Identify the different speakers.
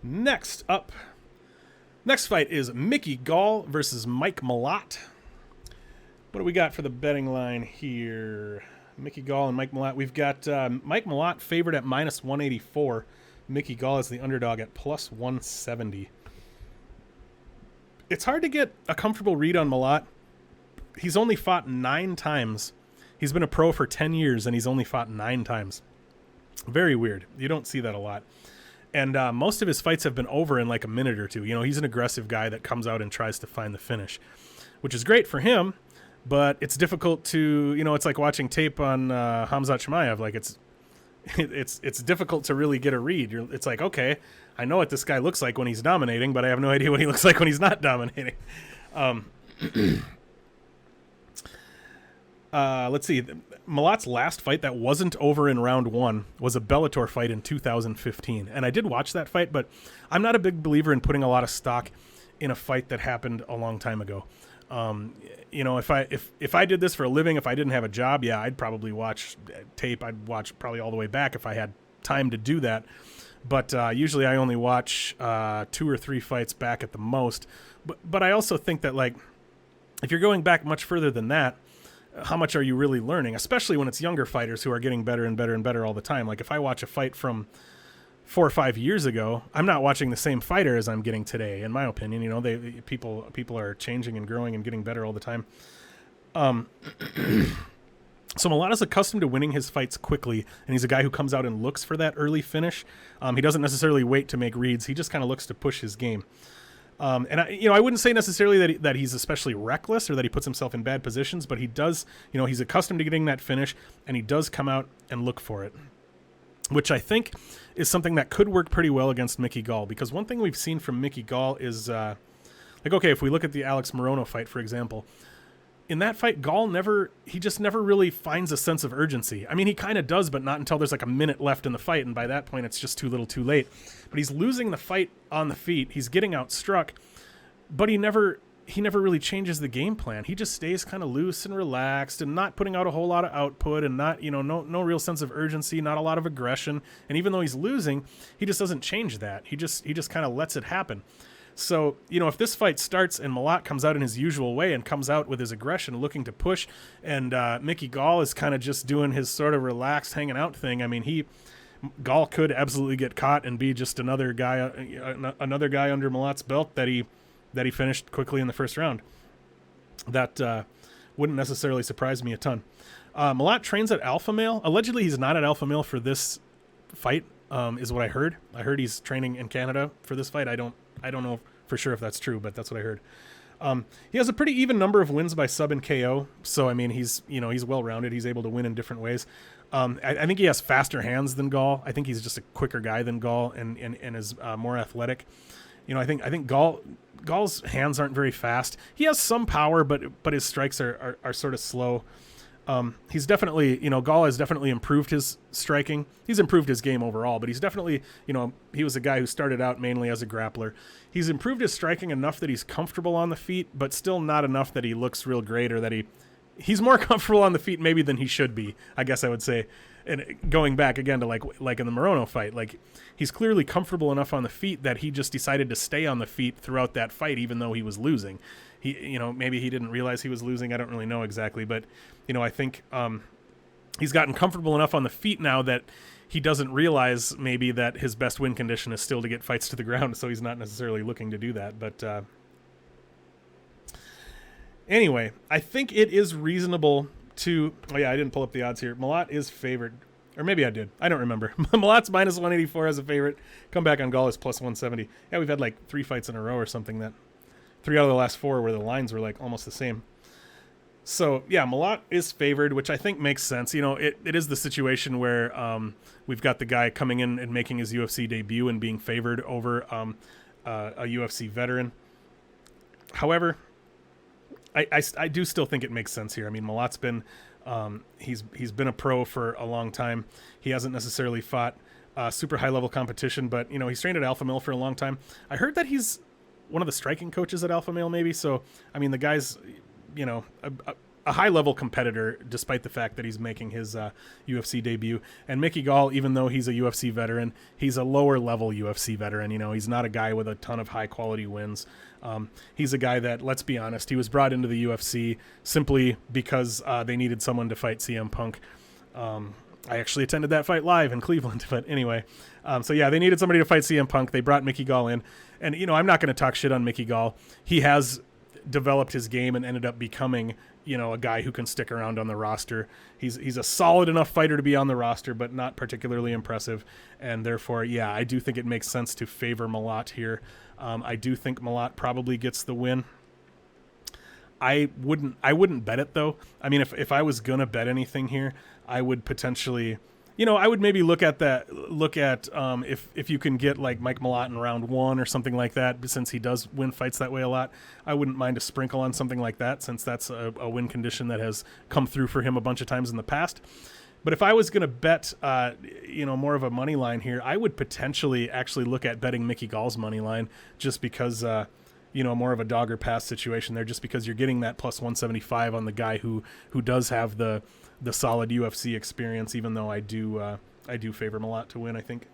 Speaker 1: Next up, next fight is Mickey Gall versus Mike Malott. What do we got for the betting line here? Mickey Gall and Mike Malott. We've got Mike Malott favored at minus 184. Mickey Gall is the underdog at plus 170. It's hard to get a comfortable read on Malott. He's only fought 9 times. He's been a pro for 10 years, and he's only fought 9 times. Very weird. You don't see that a lot. And most of his fights have been over in like a minute or two. You know, he's an aggressive guy that comes out and tries to find the finish, which is great for him, but it's difficult to, you know, it's like watching tape on Khamzat Chimaev. Like it's difficult to really get a read. It's like, okay, I know what this guy looks like when he's dominating, but I have no idea what he looks like when he's not dominating. Let's see. Malott's last fight that wasn't over in round 1 was a Bellator fight in 2015. And I did watch that fight, but I'm not a big believer in putting a lot of stock in a fight that happened a long time ago. You know, if I did this for a living, if I didn't have a job, yeah, I'd probably watch tape. I'd watch probably all the way back if I had time to do that. But usually I only watch 2 or 3 fights back at the most. But I also think that, like, if you're going back much further than that, how much are you really learning, especially when it's younger fighters who are getting better and better and better all the time? Like if I watch a fight from 4 or 5 years ago, I'm not watching the same fighter as I'm getting today, in my opinion. You know, people are changing and growing and getting better all the time. So Malott is accustomed to winning his fights quickly, and he's a guy who comes out and looks for that early finish. He doesn't necessarily wait to make reads. He just kind of looks to push his game. And I wouldn't say necessarily that he's especially reckless or that he puts himself in bad positions, but he does, you know, he's accustomed to getting that finish, and he does come out and look for it, which I think is something that could work pretty well against Mickey Gall, because one thing we've seen from Mickey Gall is, like, okay, if we look at the Alex Morono fight, for example, in that fight, Gall just never really finds a sense of urgency. I mean, he kind of does, but not until there's like a minute left in the fight, and by that point, it's just too little too late. But he's losing the fight on the feet. He's getting outstruck, but he never really changes the game plan. He just stays kind of loose and relaxed and not putting out a whole lot of output and not, you know, no real sense of urgency, not a lot of aggression. And even though he's losing, he just doesn't change that. He just kind of lets it happen. So, you know, if this fight starts and Malott comes out in his usual way and comes out with his aggression, looking to push, and Mickey Gall is kind of just doing his sort of relaxed hanging out thing, I mean, Gall could absolutely get caught and be just another guy under Malott's belt that he finished quickly in the first round. That wouldn't necessarily surprise me a ton. Malott trains at Alpha Male. Allegedly, he's not at Alpha Male for this fight, is what I heard. I heard he's training in Canada for this fight. I don't know for sure if that's true, but that's what I heard. He has a pretty even number of wins by sub and KO. So, I mean, he's well-rounded. He's able to win in different ways. I think he has faster hands than Gall. I think he's just a quicker guy than Gall and is more athletic. You know, I think Gall's hands aren't very fast. He has some power, but his strikes are sort of slow. He's definitely, you know, Gall has definitely improved his striking. He's improved his game overall, but he's definitely, you know, he was a guy who started out mainly as a grappler. He's improved his striking enough that he's comfortable on the feet, but still not enough that he looks real great or that he's more comfortable on the feet maybe than he should be, I guess I would say. And going back again to like in the Morono fight, like he's clearly comfortable enough on the feet that he just decided to stay on the feet throughout that fight, even though he was losing. You know, maybe he didn't realize he was losing. I don't really know exactly, but you know, I think he's gotten comfortable enough on the feet now that he doesn't realize maybe that his best win condition is still to get fights to the ground. So he's not necessarily looking to do that. But anyway, I think it is reasonable to. Oh yeah, I didn't pull up the odds here. Malott is favored, or maybe I did. I don't remember. Malott's minus 184 as a favorite. Come back on Gall is plus 170. Yeah, we've had like 3 fights in a row or something that. 3 out of the last 4 where the lines were like almost the same. So yeah, Malott is favored, which I think makes sense. You know, it is the situation where we've got the guy coming in and making his UFC debut and being favored over a UFC veteran. However, I do still think it makes sense here. I mean, Malott's been he's been a pro for a long time. He hasn't necessarily fought super high level competition, but you know, he's trained at Alpha Male for a long time. I heard that he's one of the striking coaches at Alpha Male, maybe. So, I mean, the guy's, you know, a high-level competitor, despite the fact that he's making his UFC debut. And Mickey Gall, even though he's a UFC veteran, he's a lower-level UFC veteran. You know, he's not a guy with a ton of high-quality wins. He's a guy that, let's be honest, he was brought into the UFC simply because they needed someone to fight CM Punk. I actually attended that fight live in Cleveland, but anyway. So yeah, they needed somebody to fight CM Punk. They brought Mickey Gall in. And, you know, I'm not going to talk shit on Mickey Gall. He has developed his game and ended up becoming, you know, a guy who can stick around on the roster. He's a solid enough fighter to be on the roster, but not particularly impressive. And therefore, yeah, I do think it makes sense to favor Malott here. I do think Malott probably gets the win. I wouldn't bet it though. I mean, if I was gonna bet anything here, I would potentially, you know, I would maybe look at if you can get like Mike Malott in round 1 or something like that, since he does win fights that way a lot. I wouldn't mind a sprinkle on something like that, since that's a win condition that has come through for him a bunch of times in the past. But if I was going to bet, you know, more of a money line here, I would potentially actually look at betting Mickey Gall's money line, just because, you know, more of a dog or pass situation there, just because you're getting that plus 175 on the guy who does have the solid UFC experience, even though I do favor Malott to win, I think.